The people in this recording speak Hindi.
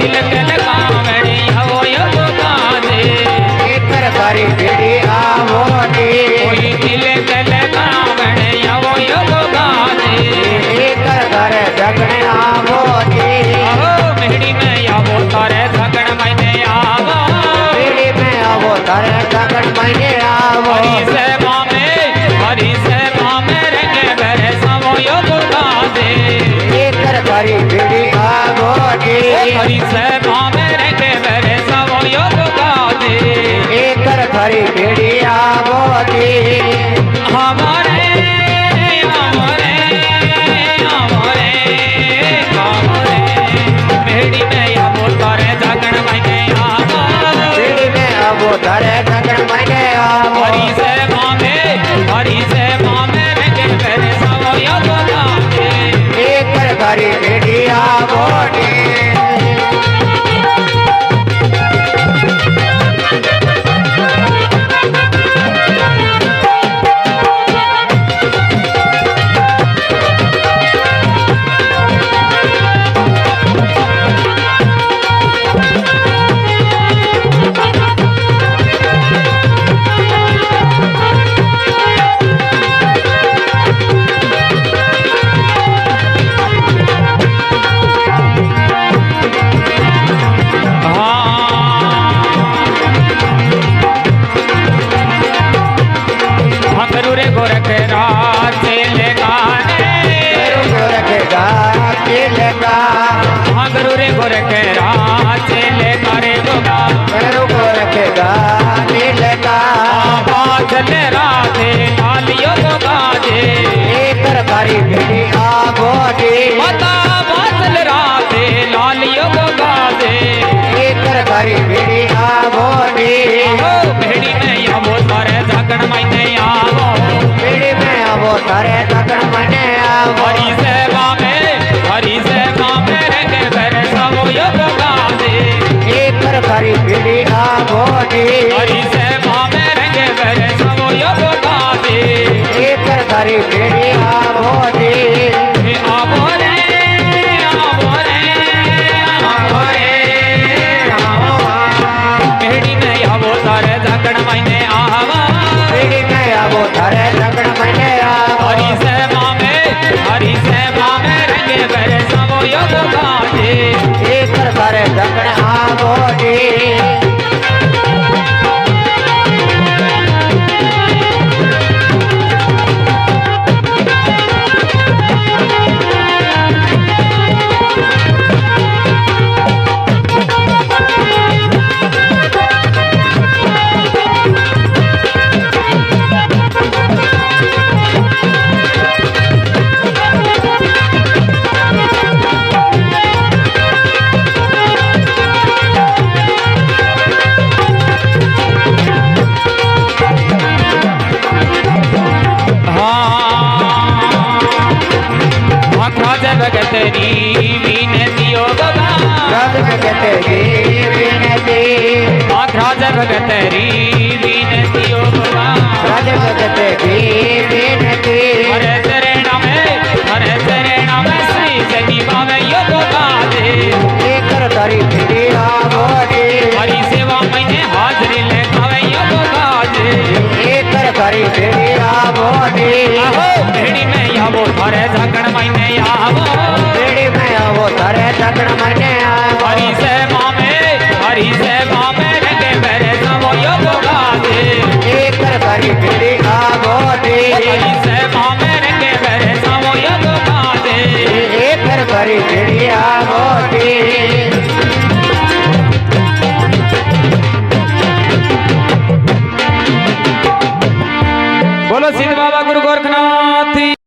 तिलक लगावणी आवो योग गाजे एकर घरी भेड़ी आवो रे कोई तिलक लगावणी आवो योग गाजे एकर घर जगने आवो रे आहो मेहड़ी में आवो तारे झगड़ महीने आवो भेड़ी में आवो तारे जगन महीने आवो हरी से मामे रंगे भरे सवो योग गाजे एकर घरी भेड़ी आवो रे हरी से मामे रंगे भरे सवो योग गाजे एकर घरी भेड़ी आवो रे हमारे हमारे हमारे हमारे मेहड़ी में आवो तारे झगड़ महीने आवो भेड़ी में आवो तारे जगन महीने आवो हरी से मामे रंगे भरे सवो योग गाजे एकर घरी भेड़ी आवो रे गोरख राजे लगाने रखेगा केलेगा हाँ गुरु रे गोरख राजे लेगा रे गोगा मेरू को रखेगा केलेगा बादल राधे लालियो गोगा जे एकर घरी भेड़ी आवो रे माता बादल राधे लालियो गोगा जे एकर घरी भेड़ी आवो रे हो भेड़ी में आवो तारे झगड़ महीने आवो भेड़ी में आवो तारे जगन महीने आवो हरी से मामे रंगे भरे सवो योग गाजे एकर घरी भेड़ी आवो रे हरी से मामे रंगे भरे सवो योग गाजे एकर घरी भेड़ी आवो रे हे आवो रे आवो रे आवो रे भेड़ी में आवो तारे झगड़ महीने आवो भेड़ी में आवो तारे जगन महीने आवो हरी से मामे रंगे भरे सवो योग गाजे एकर घरे जगन आवो रे भगतरी विनतियो बाबा राज भगतरी विनती राज भगतरी विनतियो बाबा राज भगतरी विनती हरे तेरे नाम श्री सनी बाबा योग गाजे एकर घरी भेड़ी आवो रे हरी सेवा महीने हाजरी लेखावे योग गाजे एकर घरी भेड़ी आवो रे आहो भेड़ी में आवो थारे झगड़ महीने आवो भेड़ी में आवो तारे जगन महीने आवो हरी से मामे रंगे भरे सवो योग गाजे एकर घरी भेड़ी